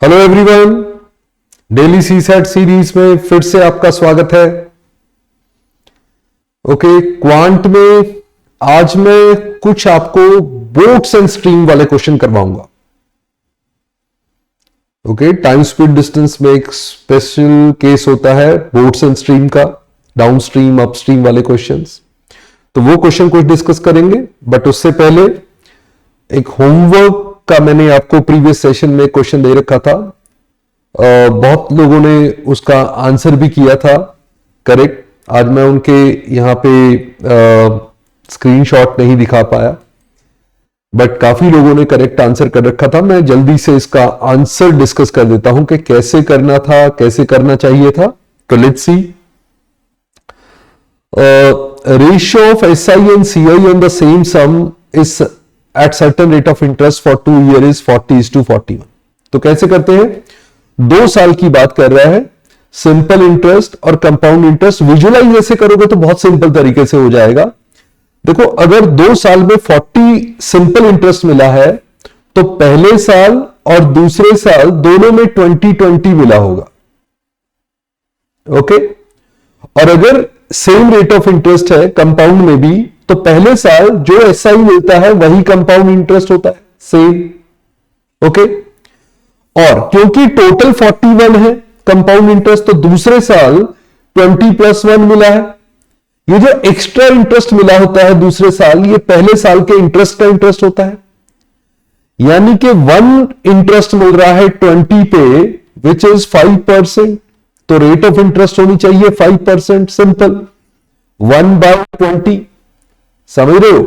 Hello everyone, daily CSAT series में फिर से आपका स्वागत है। ओके, क्वांट में आज मैं कुछ आपको बोट्स एंड स्ट्रीम वाले क्वेश्चन करवाऊंगा। ओके, टाइम स्पीड डिस्टेंस में एक स्पेशल केस होता है बोट्स एंड स्ट्रीम का, डाउन स्ट्रीम अप स्ट्रीम वाले क्वेश्चंस। तो वो क्वेश्चन कुछ डिस्कस करेंगे, बट उससे पहले एक होमवर्क का मैंने आपको प्रीवियस सेशन में क्वेश्चन दे रखा था। बहुत लोगों ने उसका आंसर भी किया था करेक्ट। आज मैं उनके यहां पे स्क्रीनशॉट नहीं दिखा पाया, बट काफी लोगों ने करेक्ट आंसर कर रखा था। मैं जल्दी से इसका आंसर डिस्कस कर देता हूं कि कैसे करना था, कैसे करना चाहिए था। तो let's see. Ratio of SI and CI on the same some is at certain rate of interest for 2 years is 40:41। तो कैसे करते हैं? 2 साल की बात कर रहा है, सिंपल इंटरेस्ट और कंपाउंड इंटरेस्ट। विजुअलाइज ऐसे करोगे तो बहुत सिंपल तरीके से हो जाएगा। देखो, अगर 2 साल में 40 सिंपल इंटरेस्ट मिला है तो पहले साल और दूसरे साल दोनों में 20-20 मिला होगा। ओके, और अगर सेम रेट ऑफ इंटरेस्ट है कंपाउंड में भी, तो पहले साल जो SI मिलता है वही कंपाउंड इंटरेस्ट होता है, सेम। ओके, और क्योंकि टोटल 41 है कंपाउंड इंटरेस्ट, तो दूसरे साल 20+1 मिला है। ये जो एक्स्ट्रा इंटरेस्ट मिला होता है दूसरे साल, ये पहले साल के इंटरेस्ट का इंटरेस्ट होता है। यानी कि 1 इंटरेस्ट मिल रहा है 20 पे, विच इज 5%। तो रेट ऑफ इंटरेस्ट होनी चाहिए 5%, सिंपल 1/20। समझ रहे हो?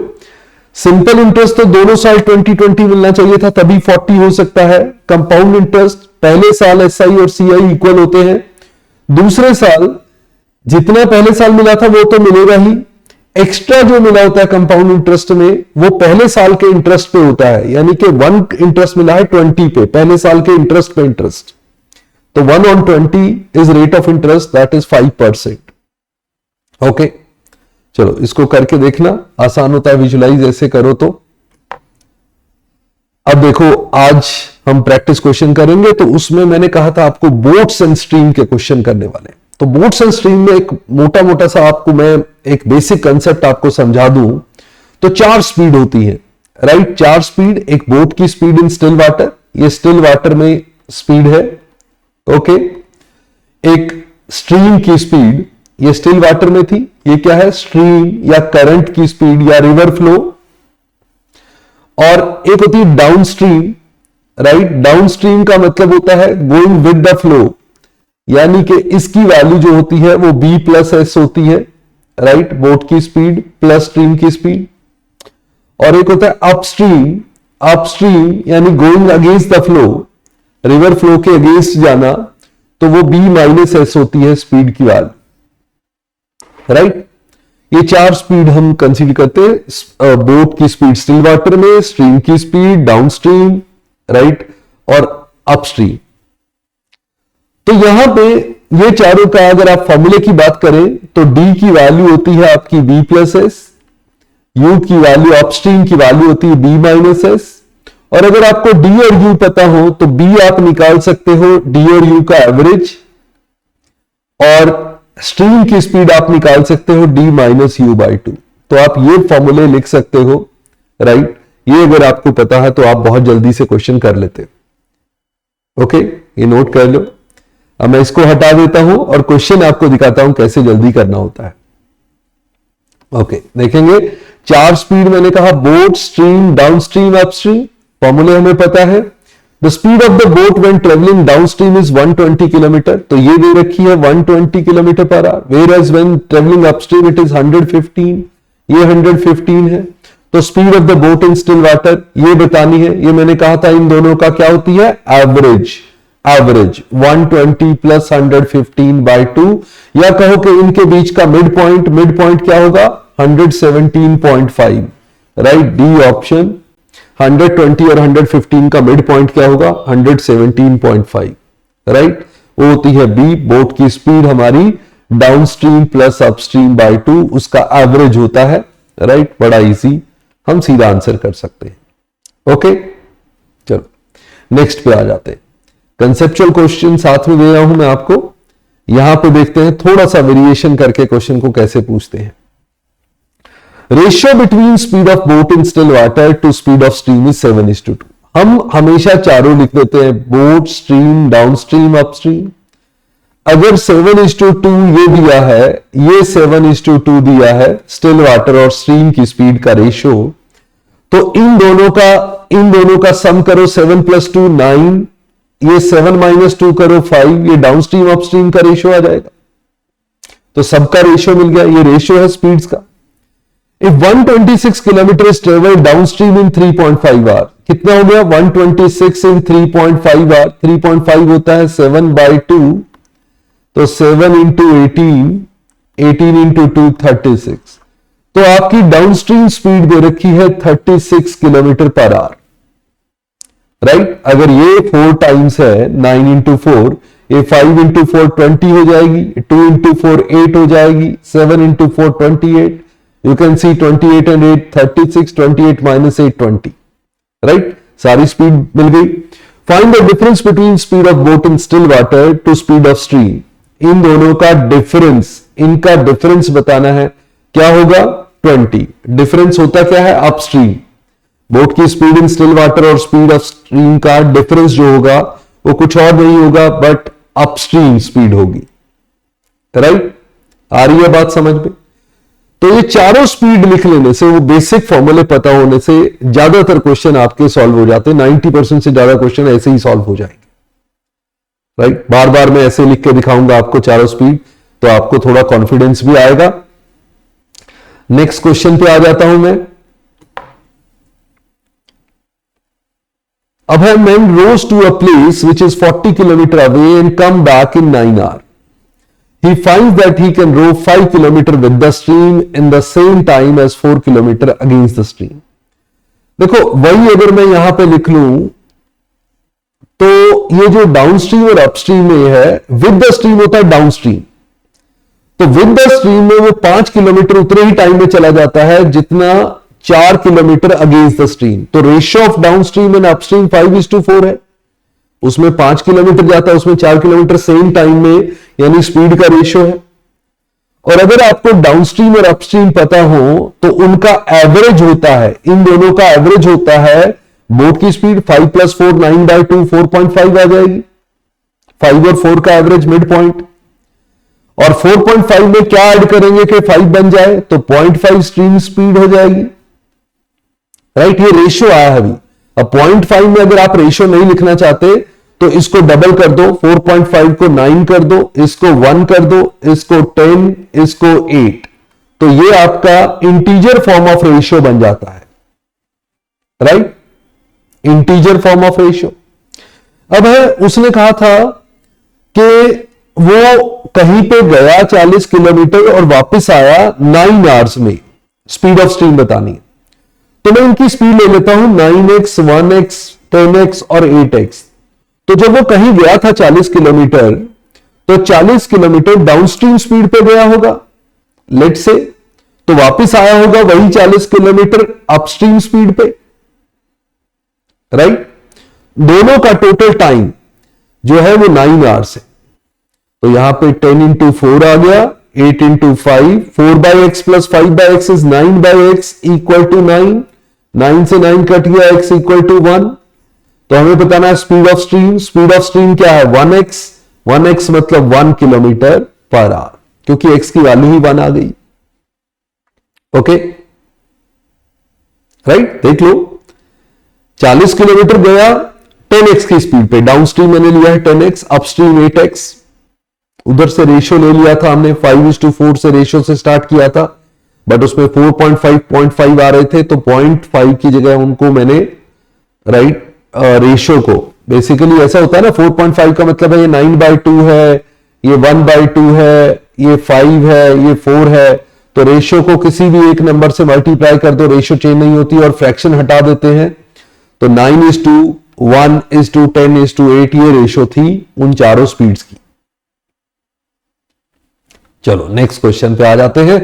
सिंपल इंटरेस्ट तो दोनों साल 20-20 मिलना चाहिए था, तभी 40 हो सकता है। कंपाउंड इंटरेस्ट पहले साल SI और CI इक्वल होते हैं, दूसरे साल जितना पहले साल मिला था वो तो मिलेगा ही, एक्स्ट्रा जो मिला होता है कंपाउंड इंटरेस्ट में वो पहले साल के इंटरेस्ट पे होता है। यानी कि 1 इंटरेस्ट मिला है 20 पे, पहले साल के इंटरेस्ट पे इंटरेस्ट, तो 1/20 is rate of interest, that is 5%। Okay, चलो इसको करके देखना, आसान होता है विजुलाइज ऐसे करो तो। अब देखो, आज हम प्रैक्टिस क्वेश्चन करेंगे, तो उसमें मैंने कहा था आपको बोट्स एंड स्ट्रीम के क्वेश्चन करने वाले। तो बोट्स एंड स्ट्रीम में एक मोटा मोटा सा आपको मैं एक बेसिक कंसेप्ट आपको समझा दूं। तो 4 स्पीड होती है, राइट? 4 स्पीड। एक बोट की स्पीड इन स्टिल वाटर, ये स्टिल वाटर में स्पीड है। ओके, एक स्ट्रीम की स्पीड, ये स्टिल वाटर में थी, ये क्या है? स्ट्रीम या करंट की स्पीड या रिवर फ्लो। और एक होती है down stream, right? Down stream का मतलब होता है गोइंग विद द फ्लो, यानी कि इसकी वैल्यू जो होती है वो B+S होती है, राइट? बोट की स्पीड प्लस स्ट्रीम की स्पीड। और एक होता है अपस्ट्रीम, अपस्ट्रीम यानी going against the flow, river flow के अगेंस्ट जाना, तो वो B-S होती है स्पीड की वैल्यू, राइट? ये 4 स्पीड हम कंसीडर करते हैं। बोट की स्पीड स्टिल वाटर में, स्ट्रीम की स्पीड, डाउन स्ट्रीम, राइट, और अपस्ट्रीम। तो यहां पे ये चारों का अगर आप फॉर्मूले की बात करें तो D की वैल्यू होती है आपकी B+S, U की वैल्यू, अपस्ट्रीम की वैल्यू होती है B-S। और अगर आपको D और U पता हो तो B आप निकाल सकते हो D और U का एवरेज, और स्ट्रीम की स्पीड आप निकाल सकते हो D-U/2। तो आप ये फॉर्मूले लिख सकते हो, राइट? ये अगर आपको पता है तो आप बहुत जल्दी से क्वेश्चन कर लेते हो। ओके, ये नोट कर लो। अब मैं इसको हटा देता हूं और क्वेश्चन आपको दिखाता हूं कैसे जल्दी करना होता है। ओके, देखेंगे 4 स्पीड मैंने कहा, boat, stream, down stream, upstream. फॉर्मूले हमें पता है। The speed of the boat when traveling downstream is 120 kilometre, तो ये दे रखी है 120 kilometre per hour. Whereas when traveling upstream it is 115, ये 115 है। तो speed of the boat in still water ये बतानी है। ये मैंने कहा था इन दोनों का क्या होती है? एवरेज। एवरेज 120 + 115/2, या कहो कि इनके बीच का मिड पॉइंट, मिड पॉइंट क्या होगा? 117.5, राइट? D option. 120 और 115 का मिड पॉइंट क्या होगा? 117.5, राइट? वो होती है बी। बोट की स्पीड हमारी down stream plus upstream by 2, उसका एवरेज होता है, राइट? बड़ा इजी, हम सीधा आंसर कर सकते हैं। ओके, चलो नेक्स्ट पे आ जाते हैं। कंसेप्चुअल क्वेश्चन साथ में दिया हूं मैं आपको। यहां पे देखते हैं थोड़ा सा वेरिएशन करके क्वेश्चन को कैसे पूछते हैं। Ratio between speed of boat in still water to speed of stream is 7:2। हम हमेशा चारों लिख देते हैं, boat, stream, down stream, upstream. अगर 7:2 ये दिया है, ये 7:2 दिया है स्टिल वाटर और स्ट्रीम की स्पीड का रेशियो, तो इन दोनों का सम करो, 7 + 2 9, ये 7 - 2 करो 5, ये डाउन स्ट्रीम अपस्ट्रीम का रेशियो आ जाएगा। तो सबका रेशियो मिल गया, ये रेशियो है स्पीड्स का। If 126 kilometre is travel down stream in 3.5 hour, कितना हो गया 126 इन 3.5 आवर, 3.5 होता है 7/2, तो 7 × 18, 18 × 2 36। तो आपकी डाउनस्ट्रीम स्पीड दे रखी है 36 किलोमीटर पर आवर, राइट। अगर ये 4 टाइम्स है, 9 × 4, ये 5 × 4 20 हो जाएगी, 2 × 4 8 हो जाएगी, 7 × 4 28। You can see 28 and 8 36, 28 - 8 20, right. सारी स्पीड मिल गई। Find the difference between speed of boat in still water to speed of stream. इन दोनों का डिफरेंस, इनका डिफरेंस बताना है। क्या होगा 20। डिफरेंस होता क्या है अपस्ट्रीम। बोट की स्पीड इन स्टिल वाटर और स्पीड ऑफ स्ट्रीम का डिफरेंस जो होगा वो कुछ और नहीं होगा बट अपस्ट्रीम स्पीड होगी, राइट। आ रही है बात समझ में। तो ये चारों स्पीड लिख लेने से, वो बेसिक फॉर्मूले पता होने से ज्यादातर क्वेश्चन आपके सॉल्व हो जाते हैं। 90% से ज्यादा क्वेश्चन ऐसे ही सॉल्व हो जाएंगे, राइट। बार बार मैं ऐसे लिख के दिखाऊंगा आपको चारों स्पीड, तो आपको थोड़ा कॉन्फिडेंस भी आएगा। नेक्स्ट क्वेश्चन पे आ जाता हूं मैं। अब है man rows to a place which is 40 kilometre away and come back in 9 hour. He finds that he can row 5 kilometer with the stream in the same time as 4 kilometer against the stream। देखो वही अगर मैं यहां पे लिख लूं तो ये जो डाउन स्ट्रीम और अपस्ट्रीम में है, विद द स्ट्रीम होता है डाउन स्ट्रीम। तो विद द स्ट्रीम में वो 5 किलोमीटर उतने ही टाइम में चला जाता है जितना 4 किलोमीटर अगेंस्ट द स्ट्रीम। तो ratio of down stream and upstream 5:4 है। उसमें 5 किलोमीटर जाता है, उसमें 4 किलोमीटर सेम टाइम में, यानी स्पीड का रेशियो है। और अगर आपको डाउनस्ट्रीम और अपस्ट्रीम पता हो तो उनका एवरेज होता है, इन दोनों का एवरेज होता है बोट की स्पीड 5 + 4 9/2 4.5 आ जाएगी। 5 और 4 का एवरेज मिड पॉइंट, और 4.5 में क्या ऐड करेंगे कि 5 बन जाए, तो 0.5 स्ट्रीम स्पीड हो जाएगी, राइट। ये रेशियो आया है अभी। अब 0.5 में अगर आप रेशियो नहीं लिखना चाहते तो इसको डबल कर दो, 4.5 को 9 कर दो, इसको 1 कर दो, इसको 10, इसको 8। तो ये आपका इंटीजर फॉर्म ऑफ रेशियो बन जाता है, right. Integer form of ratio. अब है उसने कहा था कि वो कहीं पे गया 40 किलोमीटर और वापस आया 9 आवर्स में, स्पीड ऑफ स्ट्रीम बतानी है। तो मैं इनकी स्पीड ले लेता हूं 9x, 1x, 10x और 8x। तो जब वो कहीं गया था 40 किलोमीटर, तो 40 किलोमीटर डाउनस्ट्रीम स्पीड पे गया होगा लेट से, तो वापस आया होगा वही 40 किलोमीटर अपस्ट्रीम स्पीड पे, राइट। दोनों का टोटल टाइम जो है वो 9 आवर्स है। तो यहां पे 10 × 4 आ गया, 8 × 5, 4/x + 5/x इज 9/x = 9। 9 से 9 कट गया, x = 1। तो हमें बताना है speed of stream. Speed of stream क्या है 1x। 1x मतलब 1 किलोमीटर पर आवर, क्योंकि x की वैल्यू ही 1 आ गई, ओके, राइट। देख लो 40 किलोमीटर गया 10x की स्पीड पे, डाउन स्ट्रीम मैंने लिया है 10x, अपस्ट्रीम 8x। उधर से रेशियो ले लिया था हमने, 5:4 से रेशियो से स्टार्ट किया था, बट उसमें 4.5 आ रहे थे, तो 0.5 की जगह उनको मैंने, राइट, रेशियो को बेसिकली ऐसा होता है ना, 4.5 का मतलब है ये 9/2 है, ये 1/2 है, ये 5 है, ये 4 है। तो रेशियो को किसी भी एक नंबर से मल्टीप्लाई कर दो, रेशियो चेंज नहीं होती, और फ्रैक्शन हटा देते हैं। तो 9:1 10:8 ये रेशियो थी उन चारों स्पीड्स की। चलो नेक्स्ट क्वेश्चन पे आ जाते हैं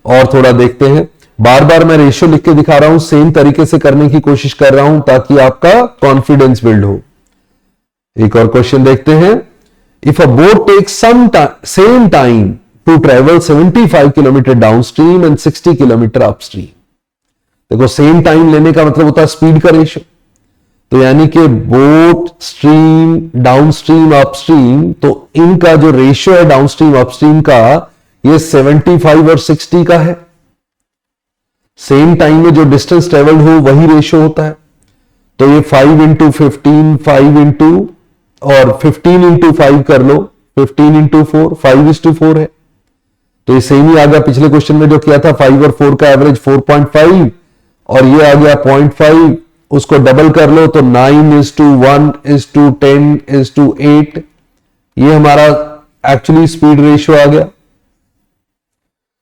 और थोड़ा देखते हैं। बार बार मैं रेशियो लिख के दिखा रहा हूं, सेम तरीके से करने की कोशिश कर रहा हूं ताकि आपका कॉन्फिडेंस बिल्ड हो। एक और क्वेश्चन देखते हैं। If a boat takes same time to travel 75 kilometre down stream and 60 kilometre upstream. देखो सेम टाइम लेने का मतलब होता है स्पीड का रेशियो, तो यानी कि boat stream, down stream, upstream, तो इनका जो रेशियो है डाउन स्ट्रीम अपस्ट्रीम का, ये 75 और 60 का है। सेम टाइम में जो डिस्टेंस ट्रेवल्ड हो वही रेशियो होता है। तो ये 5 इंटू 15, 5 इंटू और 15 इंटू 5 कर लो, 15 इंटू 4, 5:4 है। तो ये सेम ही आ गया पिछले क्वेश्चन में जो किया था, 5 और 4 का एवरेज 4.5 और ये आ गया 0.5, उसको डबल कर लो तो 9:1:10:8, ये हमारा एक्चुअली स्पीड रेशियो आ गया।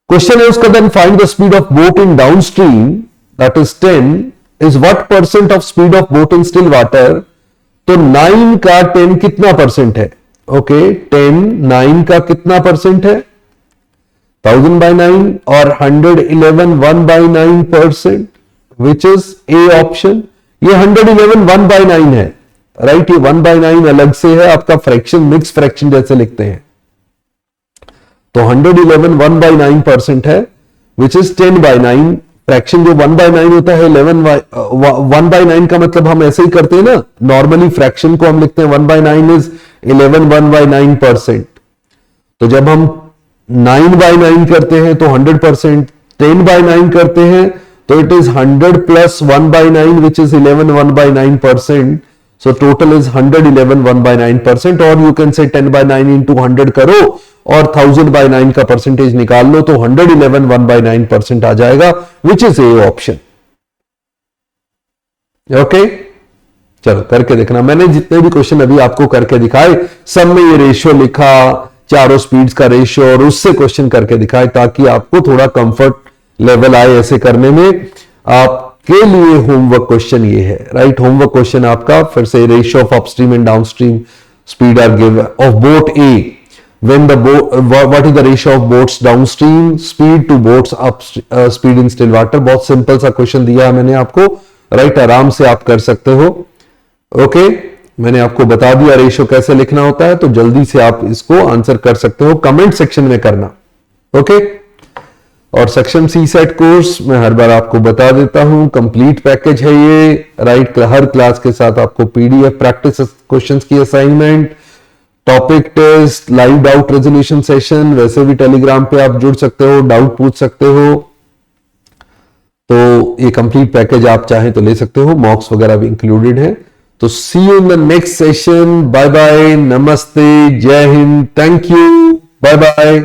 क्वेश्चन है उसका, then find the speed of boat in down stream that is 10 is what percent of speed of boat in still water. तो 9 का 10 कितना परसेंट है? ओके 10 9 का कितना परसेंट है? 1000/9 और 111 1/9%, विच इज ए ऑप्शन। ये 111 1/9 है, राइट। ये 1/9 अलग से है, आपका फ्रैक्शन मिक्स फ्रैक्शन जैसे लिखते हैं। तो 111 1/9% है, विच इज 10/9। फ्रैक्शन जो 1/9 होता है 1/9 का मतलब हम ऐसे ही करते हैं ना, नॉर्मली फ्रैक्शन को हम लिखते हैं 1/9 इज 11 1/9%। तो जब हम 9/9 करते हैं तो 100%, 10/9 करते हैं तो it is 100 plus 1/9 which is 11 1/9%। So total is 111 1/9%, और you can say 10/9 into 100 करो और 1000/9 का परसेंटेज निकाल लो तो 111 1/9% आ जाएगा, which is A option. Okay चलो करके देखना। मैंने जितने भी क्वेश्चन अभी आपको करके दिखाए सब में ये रेशियो लिखा, चारों स्पीड्स का रेशियो, और उससे क्वेश्चन करके दिखाए ताकि आपको थोड़ा कंफर्ट लेवल आए ऐसे करने में। आपके लिए होमवर्क क्वेश्चन ये है, राइट। होमवर्क क्वेश्चन आपका फिर से, ratio of upstream and downstream speed are given of boat a when the boat, what is the ratio of boats downstream speed to boats up speed in still water। बहुत simple सा question दिया है मैंने आपको, right. आराम से आप कर सकते हो। ओके मैंने आपको बता दिया रेशियो कैसे लिखना होता है, तो जल्दी से आप इसको आंसर कर सकते हो, कमेंट सेक्शन में करना। ओके और सेक्शन सी सेट कोर्स मैं हर बार आपको बता देता हूं, कंप्लीट पैकेज है ये, राइट। हर क्लास के साथ आपको पीडीएफ, प्रैक्टिस क्वेश्चंस की assignment, topic test, live doubt resolution session, वैसे भी टेलीग्राम पे आप जुड़ सकते हो, डाउट पूछ सकते हो। तो ये कंप्लीट पैकेज आप चाहें तो ले सकते हो, मॉक्स वगैरह भी इंक्लूडेड है। तो see you in the next session. Bye bye, नमस्ते, जय हिंद, थैंक यू, बाय बाय।